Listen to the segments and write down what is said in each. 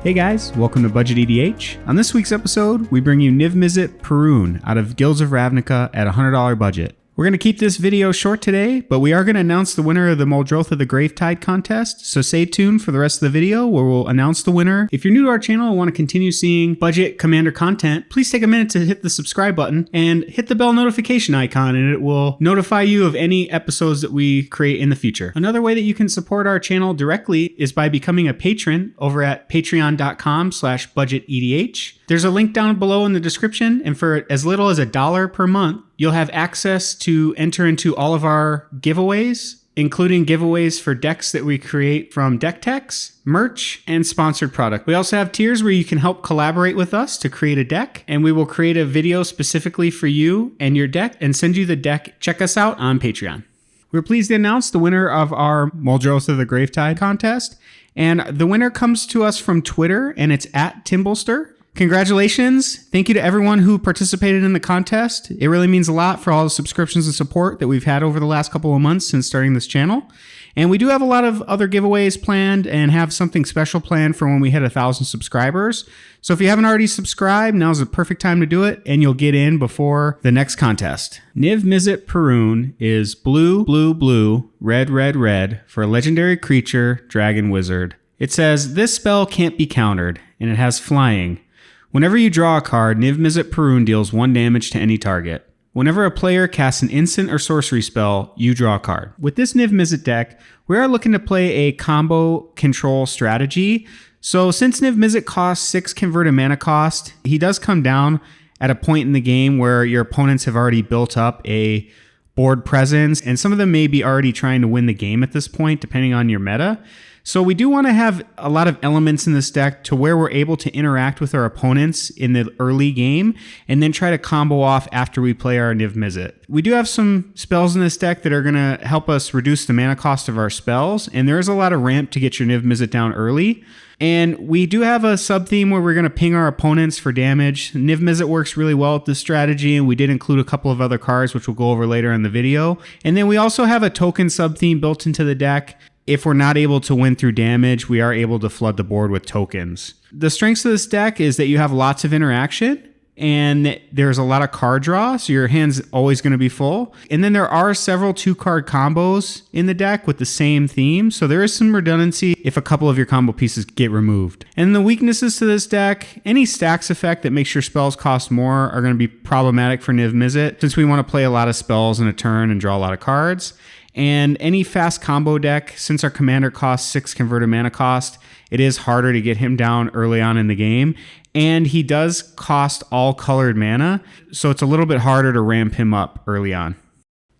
Hey guys, welcome to BudgetEDH. On this week's episode, we bring you Niv-Mizzet Parun out of Guilds of Ravnica at a $100 budget. We're going to keep this video short today, but we are going to announce the winner of the Muldrotha of the Gravetide contest, so stay tuned for the rest of the video where we'll announce the winner. If you're new to our channel and want to continue seeing budget commander content, please take a minute to hit the subscribe button and hit the bell notification icon, and it will notify you of any episodes that we create in the future. Another way that you can support our channel directly is by becoming a patron over at patreon.com/budgetedh. There's a link down below in the description, and for as little as $1 per month, you'll have access to enter into all of our giveaways, including giveaways for decks that we create from deck techs, merch, and sponsored product. We also have tiers where you can help collaborate with us to create a deck, and we will create a video specifically for you and your deck and send you the deck. Check us out on Patreon. We're pleased to announce the winner of our Muldrotha of the Gravetide contest, and the winner comes to us from Twitter, and it's at Timblester. Congratulations. Thank you to everyone who participated in the contest. It really means a lot for all the subscriptions and support that we've had over the last couple of months since starting this channel. And we do have a lot of other giveaways planned and have something special planned for when we hit 1,000 subscribers. So if you haven't already subscribed, now's the perfect time to do it, and you'll get in before the next contest. Niv-Mizzet Parun is blue, blue, blue, red, red, red for a legendary creature, dragon wizard. It says, this spell can't be countered, and it has flying. Whenever you draw a card, Niv-Mizzet Parun deals 1 damage to any target. Whenever a player casts an instant or sorcery spell, you draw a card. With this Niv-Mizzet deck, we are looking to play a combo control strategy. So since Niv-Mizzet costs 6 converted mana cost, he does come down at a point in the game where your opponents have already built up a board presence, and some of them may be already trying to win the game at this point, depending on your meta. So we do want to have a lot of elements in this deck to where we're able to interact with our opponents in the early game and then try to combo off after we play our Niv-Mizzet. We do have some spells in this deck that are going to help us reduce the mana cost of our spells, and there is a lot of ramp to get your Niv-Mizzet down early. And we do have a sub-theme where we're going to ping our opponents for damage. Niv-Mizzet works really well with this strategy, and we did include a couple of other cards, which we'll go over later in the video. And then we also have a token sub-theme built into the deck. If we're not able to win through damage, we are able to flood the board with tokens. The strengths of this deck is that you have lots of interaction, and there's a lot of card draw, so your hand's always going to be full. And then there are several 2-card combos in the deck with the same theme, so there is some redundancy if a couple of your combo pieces get removed. And the weaknesses to this deck, any stacks effect that makes your spells cost more are going to be problematic for Niv-Mizzet, since we want to play a lot of spells in a turn and draw a lot of cards. And any fast combo deck, since our commander costs 6 converted mana cost, it is harder to get him down early on in the game. And he does cost all colored mana, so it's a little bit harder to ramp him up early on.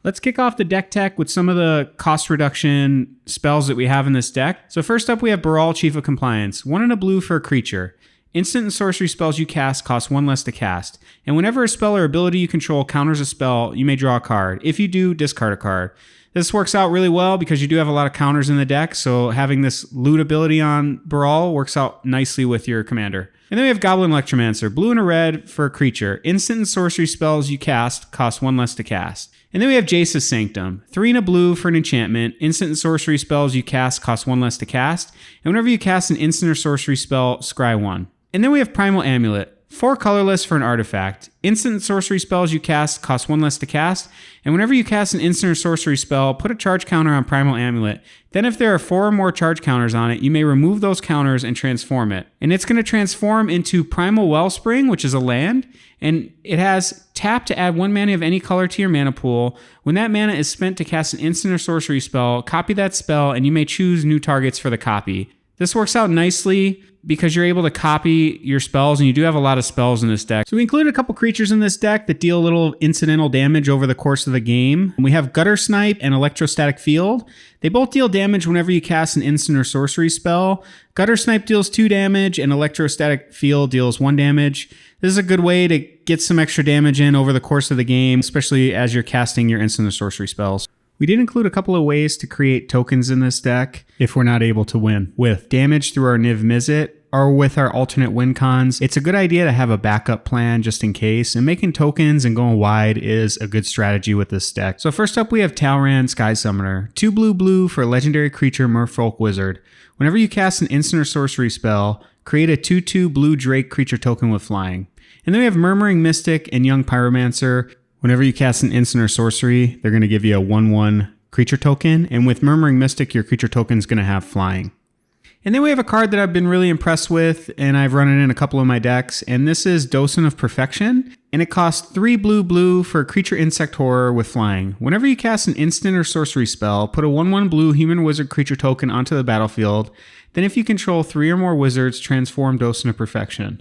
Let's kick off the deck tech with some of the cost reduction spells that we have in this deck. So first up, we have Baral, Chief of Compliance. 1 and a blue for a creature. Instant and sorcery spells you cast cost 1 less to cast. And whenever a spell or ability you control counters a spell, you may draw a card. If you do, discard a card. This works out really well because you do have a lot of counters in the deck, so having this loot ability on Baral works out nicely with your commander. And then we have Goblin Electromancer, blue and a red for a creature. Instant and sorcery spells you cast cost 1 less to cast. And then we have Jace's Sanctum, 3 and a blue for an enchantment. Instant and sorcery spells you cast cost 1 less to cast. And whenever you cast an instant or sorcery spell, scry 1. And then we have Primal Amulet, 4 colorless for an artifact. Instant and sorcery spells you cast cost 1 less to cast. And whenever you cast an instant or sorcery spell, put a charge counter on Primal Amulet. Then if there are 4 or more charge counters on it, you may remove those counters and transform it. And it's going to transform into Primal Wellspring, which is a land. And it has tap to add 1 mana of any color to your mana pool. When that mana is spent to cast an instant or sorcery spell, copy that spell, and you may choose new targets for the copy. This works out nicely because you're able to copy your spells, and you do have a lot of spells in this deck. So we included a couple creatures in this deck that deal a little incidental damage over the course of the game. We have Gutter Snipe and Electrostatic Field. They both deal damage whenever you cast an instant or sorcery spell. Gutter Snipe deals 2 damage, and Electrostatic Field deals 1 damage. This is a good way to get some extra damage in over the course of the game, especially as you're casting your instant or sorcery spells. We did include a couple of ways to create tokens in this deck if we're not able to win. With damage through our Niv-Mizzet or with our alternate win cons, it's a good idea to have a backup plan just in case, and making tokens and going wide is a good strategy with this deck. So first up we have Talran Sky Summoner, 2 blue blue for a legendary creature Merfolk Wizard. Whenever you cast an instant or sorcery spell, create a 2/2 blue Drake creature token with flying. And then we have Murmuring Mystic and Young Pyromancer. Whenever you cast an instant or sorcery, they're going to give you a 1/1 creature token. And with Murmuring Mystic, your creature token is going to have flying. And then we have a card that I've been really impressed with, and I've run it in a couple of my decks, and this is Docent of Perfection, and it costs 3 blue for a creature insect horror with flying. Whenever you cast an instant or sorcery spell, put a 1/1 blue human wizard creature token onto the battlefield. Then if you control 3 or more wizards, transform Docent of Perfection.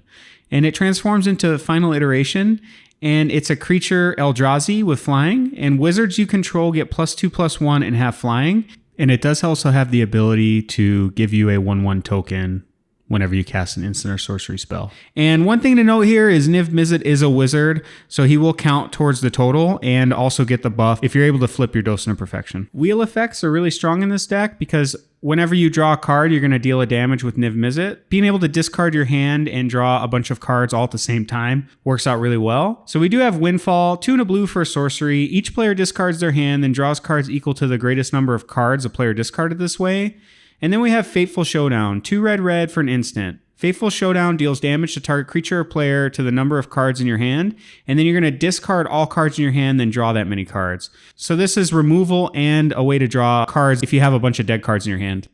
And it transforms into Final Iteration, and it's a creature Eldrazi with flying, and wizards you control get +2/+1 and have flying. And it does also have the ability to give you a 1/1 token whenever you cast an instant or sorcery spell. And one thing to note here is Niv-Mizzet is a wizard, so he will count towards the total and also get the buff if you're able to flip your Docent of Perfection. Wheel effects are really strong in this deck because whenever you draw a card, you're going to deal a damage with Niv-Mizzet. Being able to discard your hand and draw a bunch of cards all at the same time works out really well. So we do have Windfall, 2 and a blue for a sorcery. Each player discards their hand, then draws cards equal to the greatest number of cards a player discarded this way. And then we have Fateful Showdown, 2 red for an instant. Fateful Showdown deals damage to target creature or player to the number of cards in your hand, and then you're going to discard all cards in your hand, then draw that many cards. So this is removal and a way to draw cards if you have a bunch of dead cards in your hand.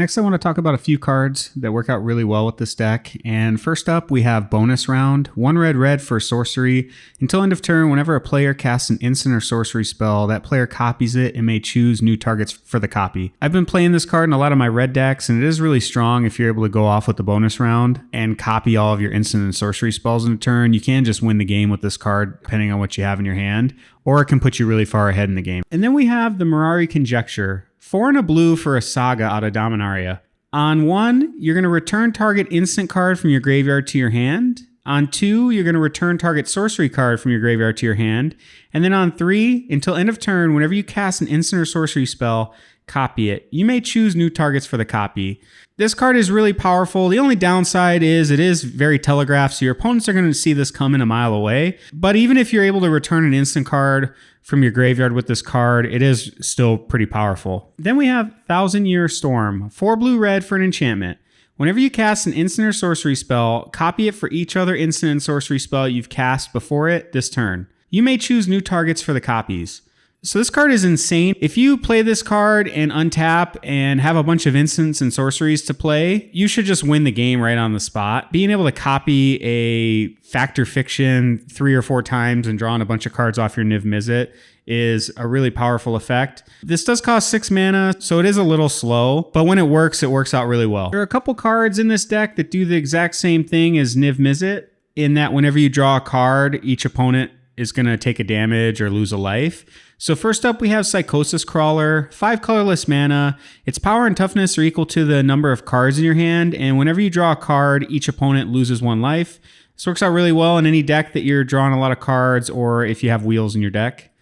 Next, I want to talk about a few cards that work out really well with this deck. And first up, we have Bonus Round, 1 red for sorcery. Until end of turn, whenever a player casts an instant or sorcery spell, that player copies it and may choose new targets for the copy. I've been playing this card in a lot of my red decks, and it is really strong if you're able to go off with the Bonus Round and copy all of your instant and sorcery spells in a turn. You can just win the game with this card, depending on what you have in your hand, or it can put you really far ahead in the game. And then we have the Mirari Conjecture, 4 and a blue for a Saga out of Dominaria. On 1, you're going to return target instant card from your graveyard to your hand. On 2, you're going to return target sorcery card from your graveyard to your hand. And then on 3, until end of turn, whenever you cast an instant or sorcery spell, copy it. You may choose new targets for the copy. This card is really powerful. The only downside is it is very telegraphed, so your opponents are going to see this coming a mile away. But even if you're able to return an instant card from your graveyard with this card, it is still pretty powerful. Then we have Thousand Year Storm, 4 blue for an enchantment. Whenever you cast an instant or sorcery spell, copy it for each other instant and sorcery spell you've cast before it this turn. You may choose new targets for the copies. So this card is insane. If you play this card and untap and have a bunch of instants and sorceries to play, you should just win the game right on the spot. Being able to copy a Fact or Fiction 3 or 4 times and drawing a bunch of cards off your Niv-Mizzet is a really powerful effect. This does cost 6 mana, so it is a little slow, but when it works out really well. There are a couple cards in this deck that do the exact same thing as Niv-Mizzet, in that whenever you draw a card, each opponent is going to take a damage or lose a life. So first up, we have Psychosis Crawler, 5 colorless mana. Its power and toughness are equal to the number of cards in your hand, and whenever you draw a card, each opponent loses 1 life. This works out really well in any deck that you're drawing a lot of cards, or if you have wheels in your deck.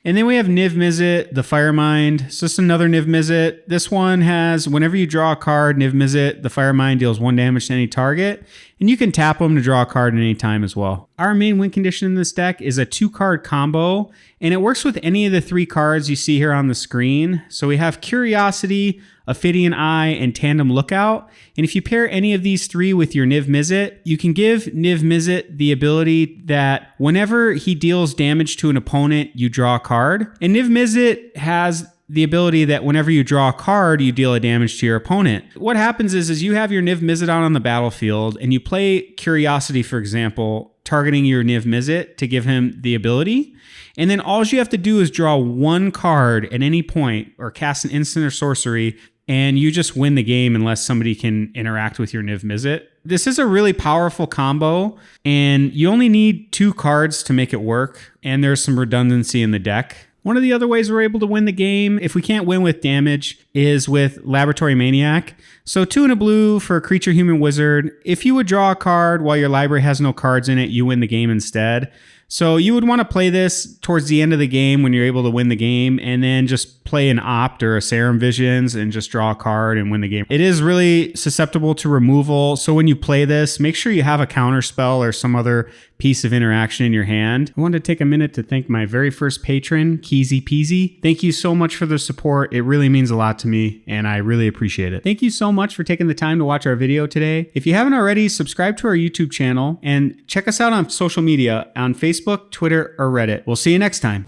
And then we have Niv-Mizzet, the Firemind. It's just another Niv-Mizzet. This one has, whenever you draw a card, Niv-Mizzet, the Firemind deals 1 damage to any target, and you can tap them to draw a card at any time as well. Our main win condition in this deck is a 2-card combo, and it works with any of the 3 cards you see here on the screen. So we have Curiosity, Ophidian Eye, and Tandem Lookout. And if you pair any of these 3 with your Niv-Mizzet, you can give Niv-Mizzet the ability that whenever he deals damage to an opponent, you draw a card. And Niv-Mizzet has the ability that whenever you draw a card, you deal a damage to your opponent. What happens is you have your Niv-Mizzet out on the battlefield, and you play Curiosity, for example, targeting your Niv-Mizzet to give him the ability. And then all you have to do is draw 1 card at any point, or cast an instant or sorcery, and you just win the game unless somebody can interact with your Niv-Mizzet. This is a really powerful combo, and you only need 2 cards to make it work, and there's some redundancy in the deck. One of the other ways we're able to win the game, if we can't win with damage, is with Laboratory Maniac. So 2 and a blue for a creature human wizard. If you would draw a card while your library has no cards in it, you win the game instead. So you would want to play this towards the end of the game when you're able to win the game, and then just play an Opt or a Serum Visions and just draw a card and win the game. It is really susceptible to removal, so when you play this, make sure you have a counter spell or some other piece of interaction in your hand. I wanted to take a minute to thank my very first patron, Keezy Peasy. Thank you so much for the support. It really means a lot to me, and I really appreciate it. Thank you so much for taking the time to watch our video today. If you haven't already, subscribe to our YouTube channel and check us out on social media on Facebook, Twitter, or Reddit. We'll see you next time.